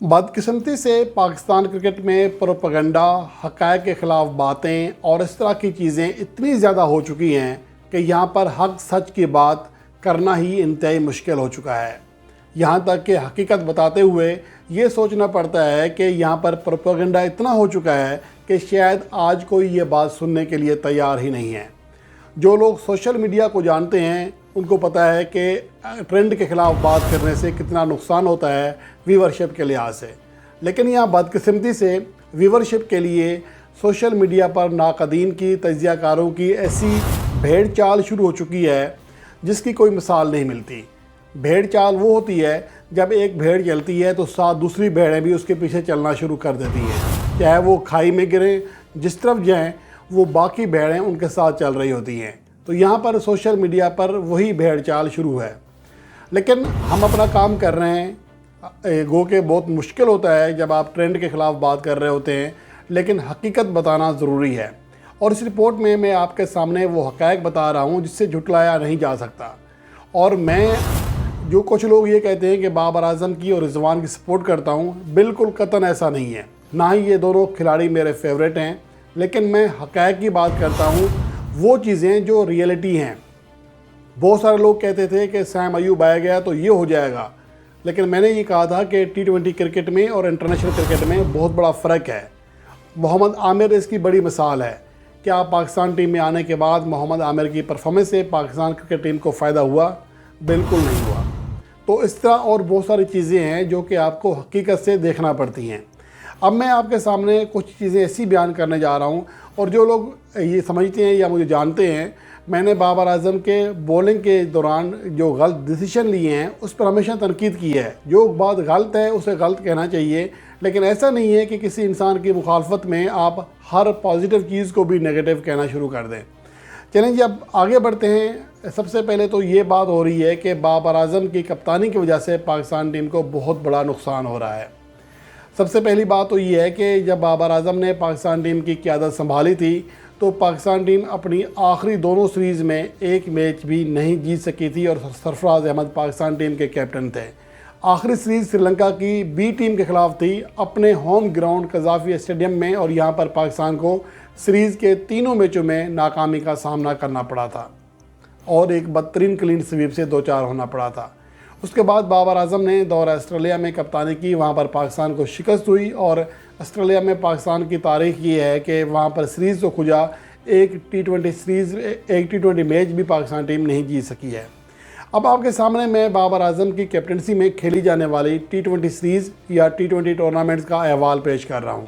بدقسمتی سے پاکستان کرکٹ میں پروپیگنڈا، حقائق کے خلاف باتیں اور اس طرح کی چیزیں اتنی زیادہ ہو چکی ہیں کہ یہاں پر حق سچ کی بات کرنا ہی انتہائی مشکل ہو چکا ہے۔ یہاں تک کہ حقیقت بتاتے ہوئے یہ سوچنا پڑتا ہے کہ یہاں پر پروپیگنڈا اتنا ہو چکا ہے کہ شاید آج کوئی یہ بات سننے کے لیے تیار ہی نہیں ہے۔ جو لوگ سوشل میڈیا کو جانتے ہیں ان کو پتہ ہے کہ ٹرینڈ کے خلاف بات کرنے سے کتنا نقصان ہوتا ہے ویورشپ کے لحاظ سے، لیکن یہاں بدقسمتی سے ویورشپ کے لیے سوشل میڈیا پر ناقدین کی، تجزیہ کاروں کی ایسی بھیڑ چال شروع ہو چکی ہے جس کی کوئی مثال نہیں ملتی۔ بھیڑ چال وہ ہوتی ہے جب ایک بھیڑ چلتی ہے تو ساتھ دوسری بھیڑیں بھی اس کے پیچھے چلنا شروع کر دیتی ہیں، چاہے وہ کھائی میں گریں، جس طرف جائیں وہ باقی بھیڑیں ان کے ساتھ چل رہی ہوتی ہیں۔ تو یہاں پر سوشل میڈیا پر وہی بھیڑ چال شروع ہے، لیکن ہم اپنا کام کر رہے ہیں، گو کہ بہت مشکل ہوتا ہے جب آپ ٹرینڈ کے خلاف بات کر رہے ہوتے ہیں، لیکن حقیقت بتانا ضروری ہے۔ اور اس رپورٹ میں آپ کے سامنے وہ حقائق بتا رہا ہوں جس سے جھٹلایا نہیں جا سکتا۔ اور میں جو کچھ لوگ یہ کہتے ہیں کہ بابر اعظم کی اور رضوان کی سپورٹ کرتا ہوں، بالکل قطعاً ایسا نہیں ہے، نہ ہی یہ دونوں کھلاڑی میرے فیوریٹ ہیں، لیکن میں حقائق کی بات کرتا ہوں، وہ چیزیں جو ریئلٹی ہیں۔ بہت سارے لوگ کہتے تھے کہ سیم ایوب آیا گیا تو یہ ہو جائے گا، لیکن میں نے یہ کہا تھا کہ T20 کرکٹ میں اور انٹرنیشنل کرکٹ میں بہت بڑا فرق ہے۔ محمد عامر اس کی بڑی مثال ہے۔ کیا پاکستان ٹیم میں آنے کے بعد محمد عامر کی پرفارمنس سے پاکستان کرکٹ ٹیم کو فائدہ ہوا؟ بالکل نہیں ہوا۔ تو اس طرح اور بہت ساری چیزیں ہیں جو کہ آپ کو حقیقت سے دیکھنا پڑتی ہیں۔ اب میں آپ کے سامنے کچھ چیزیں ایسی بیان کرنے جا رہا ہوں، اور جو لوگ یہ سمجھتے ہیں یا مجھے جانتے ہیں، میں نے بابر اعظم کے بولنگ کے دوران جو غلط ڈیسیشن لیے ہیں اس پر ہمیشہ تنقید کی ہے۔ جو بات غلط ہے اسے غلط کہنا چاہیے، لیکن ایسا نہیں ہے کہ کسی انسان کی مخالفت میں آپ ہر پازیٹیو چیز کو بھی نیگیٹو کہنا شروع کر دیں۔ چلیں جی، اب آگے بڑھتے ہیں۔ سب سے پہلے تو یہ بات ہو رہی ہے کہ بابر اعظم کی کپتانی کی وجہ سے پاکستان ٹیم کو بہت بڑا نقصان ہو رہا ہے۔ سب سے پہلی بات تو یہ ہے کہ جب بابر اعظم نے پاکستان ٹیم کی قیادت سنبھالی تھی تو پاکستان ٹیم اپنی آخری دونوں سیریز میں ایک میچ بھی نہیں جیت سکی تھی، اور سرفراز احمد پاکستان ٹیم کے کیپٹن تھے۔ آخری سیریز سری لنکا کی بی ٹیم کے خلاف تھی، اپنے ہوم گراؤنڈ قذافی اسٹیڈیم میں، اور یہاں پر پاکستان کو سیریز کے تینوں میچوں میں ناکامی کا سامنا کرنا پڑا تھا اور ایک بدترین کلین سویپ سے دوچار ہونا پڑا تھا۔ اس کے بعد بابر اعظم نے دورہ آسٹریلیا میں کپتانی کی، وہاں پر پاکستان کو شکست ہوئی، اور آسٹریلیا میں پاکستان کی تاریخ یہ ہے کہ وہاں پر سیریز تو کھجا، ایک T20 میچ بھی پاکستان ٹیم نہیں جیت سکی ہے۔ اب آپ کے سامنے میں بابر اعظم کی کیپٹنسی میں کھیلی جانے والی T20 سیریز یا T20 ٹورنامنٹس کا احوال پیش کر رہا ہوں۔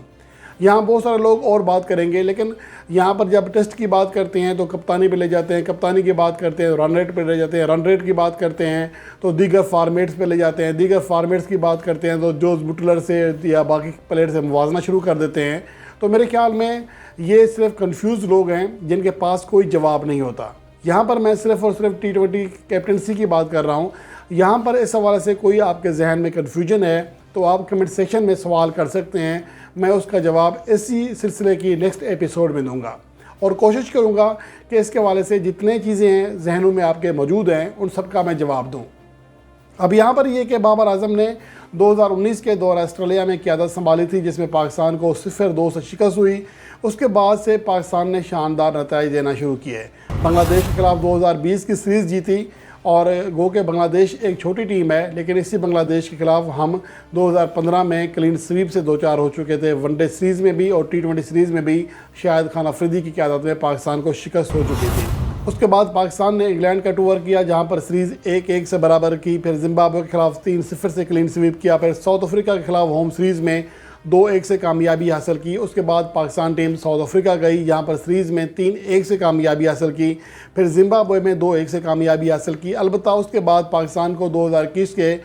یہاں بہت سارے لوگ اور بات کریں گے، لیکن یہاں پر جب ٹیسٹ کی بات کرتے ہیں تو کپتانی پہ لے جاتے ہیں، کپتانی کی بات کرتے ہیں رن ریٹ پہ لے جاتے ہیں، رن ریٹ کی بات کرتے ہیں تو دیگر فارمیٹس پہ لے جاتے ہیں، دیگر فارمیٹس کی بات کرتے ہیں تو جوز بٹلر سے یا باقی پلیئر سے موازنہ شروع کر دیتے ہیں۔ تو میرے خیال میں یہ صرف کنفیوز لوگ ہیں جن کے پاس کوئی جواب نہیں ہوتا۔ یہاں پر میں صرف اور صرف T20 کیپٹنسی کی بات کر رہا ہوں۔ یہاں پر اس حوالے سے کوئی آپ کے ذہن میں کنفیوژن ہے تو آپ کمنٹ سیکشن میں سوال کر سکتے ہیں، میں اس کا جواب اسی سلسلے کی نیکسٹ ایپیسوڈ میں دوں گا، اور کوشش کروں گا کہ اس کے حوالے سے جتنے چیزیں ہیں ذہنوں میں آپ کے موجود ہیں ان سب کا میں جواب دوں۔ اب یہاں پر یہ کہ بابر اعظم نے 2019 کے دورہ آسٹریلیا میں قیادت سنبھالی تھی، جس میں پاکستان کو 0-2 سے شکست ہوئی۔ اس کے بعد سے پاکستان نے شاندار نتائج دینا شروع کیے۔ بنگلہ دیش کے خلاف 2020 کی سیریز جیتی، اور گو کہ بنگلہ دیش ایک چھوٹی ٹیم ہے، لیکن اسی بنگلہ دیش کے خلاف ہم 2015 میں کلین سویپ سے دوچار ہو چکے تھے، ون ڈے سیریز میں بھی اور T20 سیریز میں بھی شاہد خان افریدی کی قیادت میں پاکستان کو شکست ہو چکی تھی۔ اس کے بعد پاکستان نے انگلینڈ کا ٹور کیا، جہاں پر سیریز 1-1 سے برابر کی، پھر زمبابوے کے خلاف 3-0 سے کلین سویپ کیا، پھر ساؤتھ افریقہ کے خلاف ہوم سیریز میں 2-1 سے کامیابی حاصل کی۔ اس کے بعد پاکستان ٹیم ساؤتھ افریقہ گئی، جہاں پر سیریز میں 3-1 سے کامیابی حاصل کی، پھر زمبابوے میں 2-1 سے کامیابی حاصل کی۔ البتہ اس کے بعد پاکستان کو 2021 کے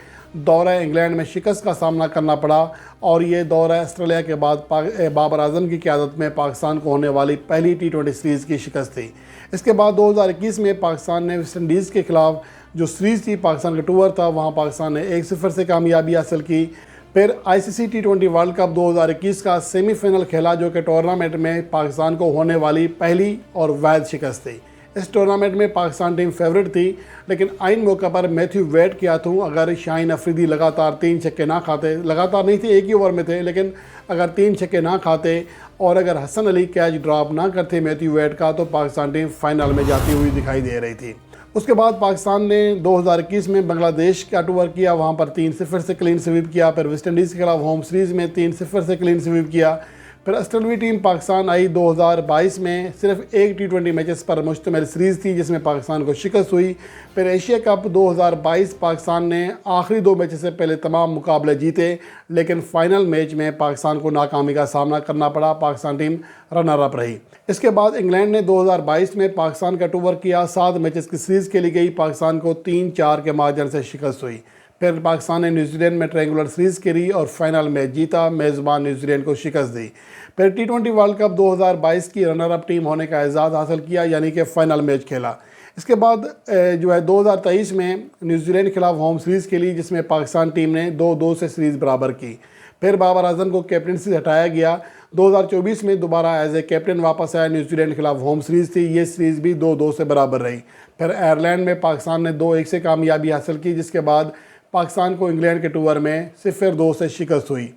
دورہ انگلینڈ میں شکست کا سامنا کرنا پڑا، اور یہ دورہ آسٹریلیا کے بعد بابر اعظم کی قیادت میں پاکستان کو ہونے والی پہلی T20 سیریز کی شکست تھی۔ اس کے بعد 2021 میں پاکستان نے ویسٹ انڈیز کے خلاف جو سیریز تھی، پاکستان کا ٹور تھا، وہاں پاکستان نے 1-0 سے کامیابی حاصل کی۔ پھر ICC T20 ورلڈ کپ 2021 کا سیمی فائنل کھیلا، جو کہ ٹورنامنٹ میں پاکستان کو ہونے والی پہلی اور واحد شکست تھی۔ इस टूर्नामेंट में पाकिस्तान टीम फेवरेट थी, लेकिन आइन मौका पर मैथ्यू वेड के हाथों अगर शाहीन अफरीदी लगातार 3 छक्के ना खाते, लगातार नहीं थे, एक ही ओवर में थे, लेकिन अगर 3 छक्के ना खाते और अगर हसन अली कैच ड्रॉप ना करते मैथ्यू वेड का, तो पाकिस्तान टीम फाइनल में जाती हुई दिखाई दे रही थी। उसके बाद पाकिस्तान ने 2021 में बांग्लादेश का टूर किया, वहाँ पर 3-0 से क्लीन स्वीप किया। फिर वेस्ट इंडीज़ के खिलाफ होम सीरीज़ में 3-0 से क्लीन स्वीप किया। फिर ऑस्ट्रेलवी टीम पाकिस्तान आई 2022 में, सिर्फ एक T20 मैचेस पर मुश्तमिल सीरीज़ थी जिसमें पाकिस्तान को शिकस्त हुई। फिर एशिया कप 2022 पाकिस्तान ने आखिरी 2 मैचेस से पहले तमाम मुकाबले जीते, लेकिन फाइनल मैच में पाकिस्तान को नाकामी का सामना करना पड़ा। पाकिस्तान टीम रनर अप रही। इसके बाद इंग्लैंड ने 2022 में पाकिस्तान का टूर किया, 7 मैचेस की सीरीज़ खेली गई, पाकिस्तान को 3-4 के मार्जिन से शिकस्त हुई। फिर पाकिस्तान ने न्यूजीलैंड में ट्रायंगुलर सीरीज़ खेली और फाइनल मैच जीता, मेज़बान न्यूजीलैंड को शिकस्त दी। फिर T20 वर्ल्ड कप 2022 की रनर अप टीम होने का एजाज़ हासिल किया, यानी कि फ़ाइनल मैच खेला। इसके बाद 2023 में न्यूजीलैंड के खिलाफ होम सीरीज़ खेली, जिसमें पाकिस्तान टीम ने 2-2 से सीरीज़ बराबर की। फिर बाबर आजम को कैप्टनसी से हटाया गया। 2024 में दोबारा एज ए कैप्टन वापस आया। न्यूजीलैंड के खिलाफ होम सीरीज़ थी, ये सीरीज़ भी 2-2 से बराबर रही। फिर आयरलैंड में पाकिस्तान ने 2-1 से कामयाबी हासिल की, जिसके बाद पाकिस्तान को इंग्लैंड के टूर में 0-2 से शिकस्त हुई।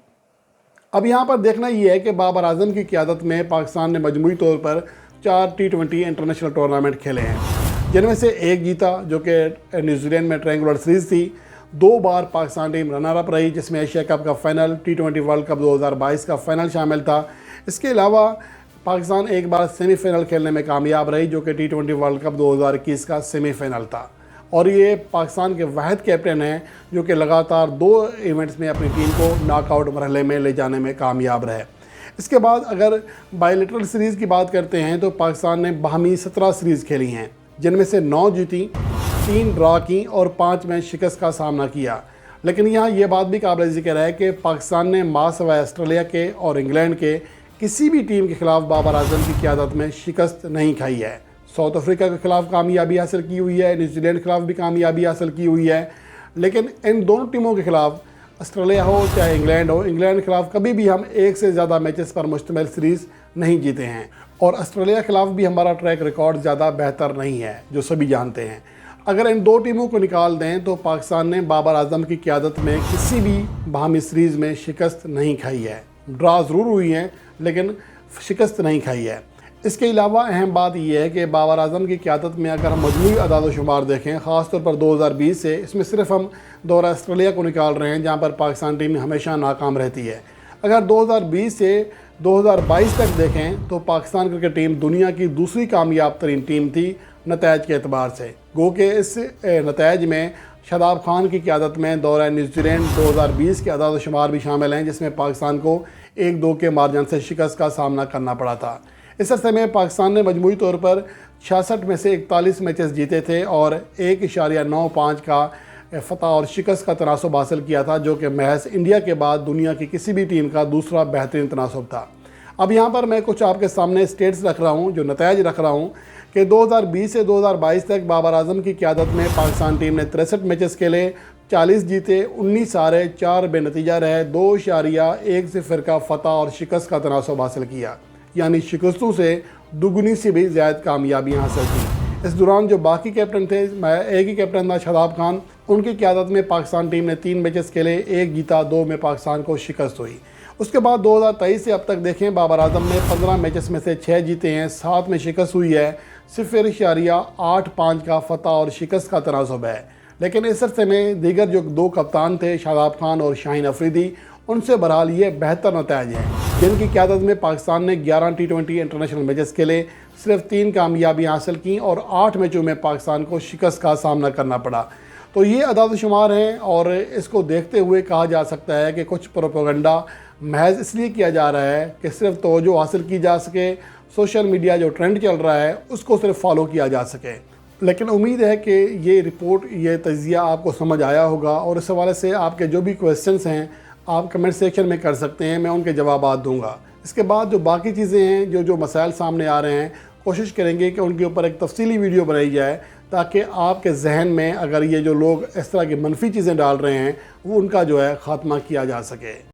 अब यहाँ पर देखना ये है कि बाबर आजम की क़यादत में पाकिस्तान ने मजमूई तौर पर 4 T20 इंटरनेशनल टूर्नामेंट खेले हैं, जिनमें से एक जीता जो कि न्यूजीलैंड में ट्रायंगुलर सीरीज़ थी। 2 बार पाकिस्तान टीम रनर अप रही, जिसमें एशिया कप का फाइनल, T20 वर्ल्ड कप 2022 का फाइनल शामिल था। इसके अलावा पाकिस्तान एक बार सेमीफाइनल खेलने में कामयाब रही, जो कि T20 वर्ल्ड कप 2021 का सेमीफाइनल था। और ये पाकिस्तान के वाहिद कैप्टन हैं जो कि लगातार 2 इवेंट्स में अपनी टीम को नॉकआउट मरहले में ले जाने में कामयाब रहे। इसके बाद अगर बायलैटरल सीरीज़ की बात करते हैं तो पाकिस्तान ने बाहमी 17 सीरीज़ खेली हैं, जिनमें से 9 जीती, 3 ड्रा की और 5 में शिकस्त का सामना किया। लेकिन यहाँ ये बात भी काबिल ज़िक्र है कि पाकिस्तान ने मासिवाय ऑस्ट्रेलिया के और इंग्लैंड के किसी भी टीम के खिलाफ बाबर आजम की क़यादत में शिकस्त नहीं खाई है। साउथ अफ्रीका के खिलाफ कामयाबी हासिल की हुई है, न्यूजीलैंड के खिलाफ भी कामयाबी हासिल की हुई है, लेकिन इन दोनों टीमों के खिलाफ, ऑस्ट्रेलिया हो चाहे इंग्लैंड हो, इंग्लैंड के खिलाफ कभी भी हम 1 से ज़्यादा मैचेस पर मुश्तमिल सीरीज़ नहीं जीते हैं। और ऑस्ट्रेलिया के खिलाफ भी हमारा ट्रैक रिकॉर्ड ज़्यादा बेहतर नहीं है, जो सभी जानते हैं। अगर इन 2 टीमों को निकाल दें तो पाकिस्तान ने बाबर आजम की क़यादत में किसी भी बाहमी सीरीज़ में शिकस्त नहीं खाई है। ड्रा ज़रूर हुई हैं, लेकिन शिकस्त नहीं खाई है। इसके अलावा अहम बात यह है कि बाबर आजम की क़यादत में अगर हम मजमूई अदाद व शुमार देखें, ख़ास तौर पर 2020 से, इसमें सिर्फ हम दौरा ऑस्ट्रेलिया को निकाल रहे हैं, जहां पर पाकिस्तान टीम हमेशा नाकाम रहती है। अगर 2020 से 2022 तक देखें तो पाकिस्तान क्रिकेट टीम दुनिया की दूसरी कामयाब तरीन टीम थी नतायज के एतबार से। गो के इस नतायज में शादाब खान की क़यादत में दौरा न्यूजीलैंड 2020 के अदाद व शुमार भी शामिल हैं, जिसमें पाकिस्तान को 1-2 के मार्जिन से शिकस्त का सामना करना पड़ा था। इस अरसे में पाकिस्तान ने मजमूई तौर पर 66 में से 41 मैचेस जीते थे और 1.95 का फ़तह और शिकस्त का तनासब हासिल किया था, जो कि महज इंडिया के बाद दुनिया की किसी भी टीम का दूसरा बेहतरीन तनासब था। अब यहाँ पर मैं कुछ आपके सामने स्टेट्स रख रहा हूँ, जो नतायज रख रहा हूँ कि 2020 से 2022 तक बाबर आजम की क़यादत में पाकिस्तान टीम ने 63 मैचेस खेले, 40 जीते, 19 हारे, 4 बेनतीजा रहे, 2.1 का फ़तह और शिकस्त का तनासब हासिल किया, यानी शिकस्तों से दुगनी से भी ज़्यादा कामयाबियाँ हासिल की। इस दौरान जो बाकी कैप्टन थे, मैं एक ही कैप्टन था, शादाब खान, उनकी क़यादत में पाकिस्तान टीम ने 3 मैचेस खेले, 1 जीता, 2 में पाकिस्तान को शिकस्त हुई। उसके बाद 2023 से अब तक देखें, बाबर आजम ने 15 मैचेस में से 6 जीते हैं, 7 में शिकस्त हुई है, 0.85 का फ़तह और शिकस्त का तनासब है। लेकिन इस अरसे में दीगर जो 2 कप्तान थे, शादाब खान और शाहीन अफरीदी, उनसे बहरहाल ये बेहतर नतायज हैं, जिनकी क़यादत में पाकिस्तान ने 11 T20 इंटरनेशनल मैचेस खेले, सिर्फ 3 कामयाबियाँ हासिल की और 8 मैचों में पाकिस्तान को शिकस्त का सामना करना पड़ा। तो ये अदाद शुमार हैं और इसको देखते हुए कहा जा सकता है कि कुछ प्रोपेगेंडा महज इसलिए किया जा रहा है कि सिर्फ तवज्जो हासिल की जा सके, सोशल मीडिया जो ट्रेंड चल रहा है उसको सिर्फ फॉलो किया जा सके। लेकिन उम्मीद है कि ये रिपोर्ट, ये तज्ज़िया आपको समझ आया होगा और इस हवाले से आपके जो भी क्वेश्चंस हैं आप कमेंट सेक्शन में कर सकते हैं, मैं उनके जवाब दूंगा। इसके बाद जो बाकी चीज़ें हैं, जो मसाइल सामने आ रहे हैं, कोशिश करेंगे कि उनके ऊपर एक तफसीली वीडियो बनाई जाए, ताकि आपके जहन में अगर ये जो लोग इस तरह की मनफी चीज़ें डाल रहे हैं वो उनका जो है ख़ात्मा किया जा सके।